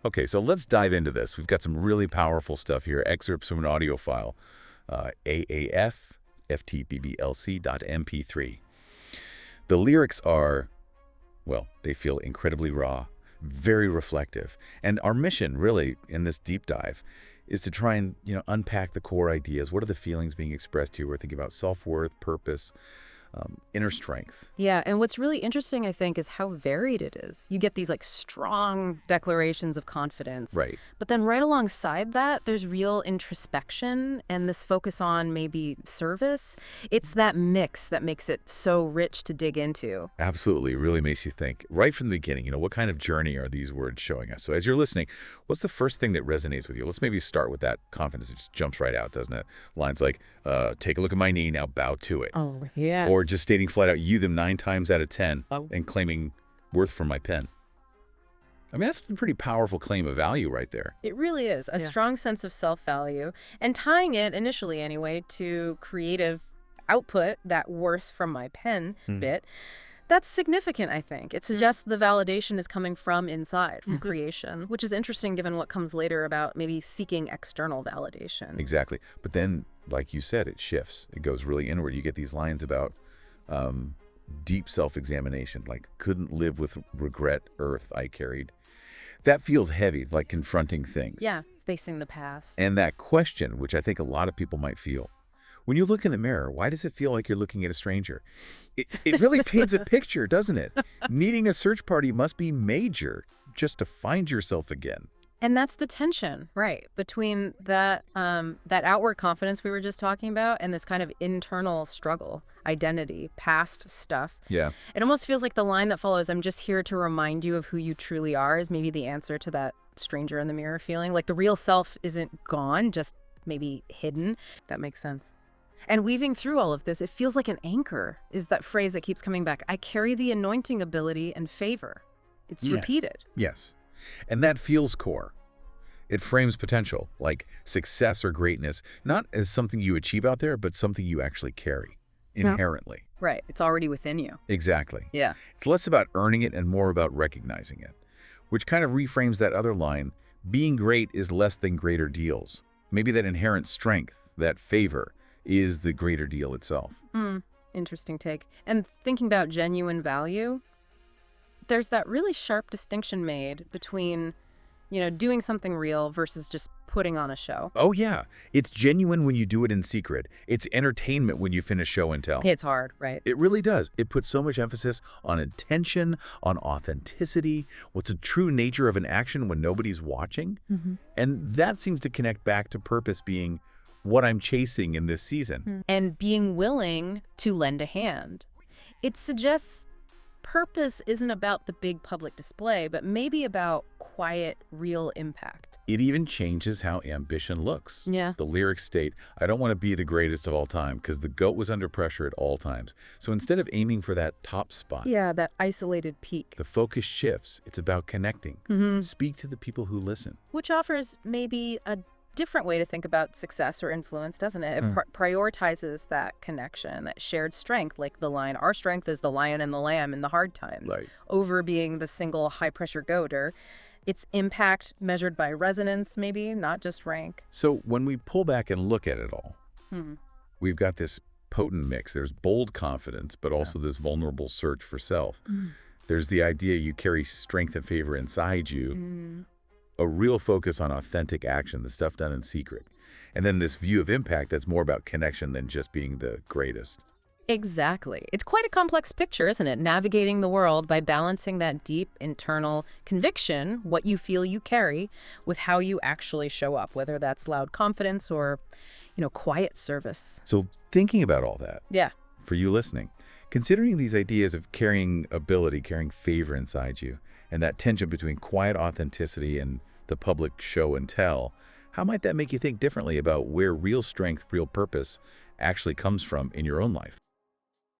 Okay, so let's dive into this. We've got some really powerful stuff here, excerpts from an audio file, AAAF, FTBBLC.mp3. The lyrics are, well, they feel incredibly raw, very reflective. And our mission, really, in this deep dive, is to try and, unpack the core ideas. What are the feelings being expressed here? We're thinking about self-worth, purpose, inner strength. Yeah, and what's really interesting, I think, is how varied it is. You get these like strong declarations of confidence. Right. But then right alongside that, there's real introspection and this focus on maybe service. It's that mix that makes it so rich to dig into. Absolutely. It really makes you think. Right from the beginning, what kind of journey are these words showing us? So as you're listening, what's the first thing that resonates with you? Let's maybe start with that confidence. It just jumps right out, doesn't it? Lines like, take a look at my knee, now bow to it. Oh, yeah. Or just stating flat out, you them 9 times out of 10, and claiming worth from my pen. I mean, that's a pretty powerful claim of value right there. It really is. A strong sense of self-value. And tying it, initially anyway, to creative output, that worth from my pen bit, that's significant, I think. It suggests the validation is coming from inside, from creation, which is interesting given what comes later about maybe seeking external validation. Exactly. But then, like you said, it shifts. It goes really inward. You get these lines about deep self-examination, like couldn't live with regret, earth I carried. That feels heavy, like confronting things. Yeah, facing the past. And that question, which I think a lot of people might feel, when you look in the mirror, why does it feel like you're looking at a stranger? It really paints a picture, doesn't it? Needing a search party must be major just to find yourself again. And that's the tension, right, between that that outward confidence we were just talking about and this kind of internal struggle, identity, past stuff. Yeah. It almost feels like the line that follows, I'm just here to remind you of who you truly are, is maybe the answer to that stranger in the mirror feeling. Like the real self isn't gone, just maybe hidden. That makes sense. And weaving through all of this, it feels like an anchor is that phrase that keeps coming back. I carry the anointing ability and favor. It's repeated. Yes. And that feels core. It frames potential, like success or greatness, not as something you achieve out there, but something you actually carry inherently. Right. It's already within you. Exactly. Yeah. It's less about earning it and more about recognizing it, which kind of reframes that other line, being great is less than greater deals. Maybe that inherent strength, that favor, is the greater deal itself. Interesting take. And thinking about genuine value, there's that really sharp distinction made between, doing something real versus just putting on a show. Oh, yeah. It's genuine when you do it in secret. It's entertainment when you finish show and tell. It's hard, right? It really does. It puts so much emphasis on intention, on authenticity, what's the true nature of an action when nobody's watching. And that seems to connect back to purpose being what I'm chasing in this season. And being willing to lend a hand. It suggests purpose isn't about the big public display, but maybe about quiet, real impact. It even changes how ambition looks. Yeah. The lyrics state, I don't want to be the greatest of all time because the GOAT was under pressure at all times. So instead of aiming for that top spot, Yeah, that isolated peak. the focus shifts. It's about connecting. Speak to the people who listen. Which offers maybe a different way to think about success or influence, doesn't it? It prioritizes that connection, that shared strength, like the line, our strength is the lion and the lamb in the hard times, Right. over being the single high-pressure goat, or its impact measured by resonance, maybe, not just rank. So when we pull back and look at it all, we've got this potent mix. There's bold confidence, but also this vulnerable search for self. There's the idea you carry strength and favor inside you, a real focus on authentic action, the stuff done in secret. And then this view of impact that's more about connection than just being the greatest. Exactly. It's quite a complex picture, isn't it? Navigating the world by balancing that deep internal conviction, what you feel you carry, with how you actually show up, whether that's loud confidence or, quiet service. So thinking about all that, Yeah. for you listening, considering these ideas of carrying ability, carrying favor inside you, and that tension between quiet authenticity and the public show and tell, how might that make you think differently about where real strength, real purpose actually comes from in your own life?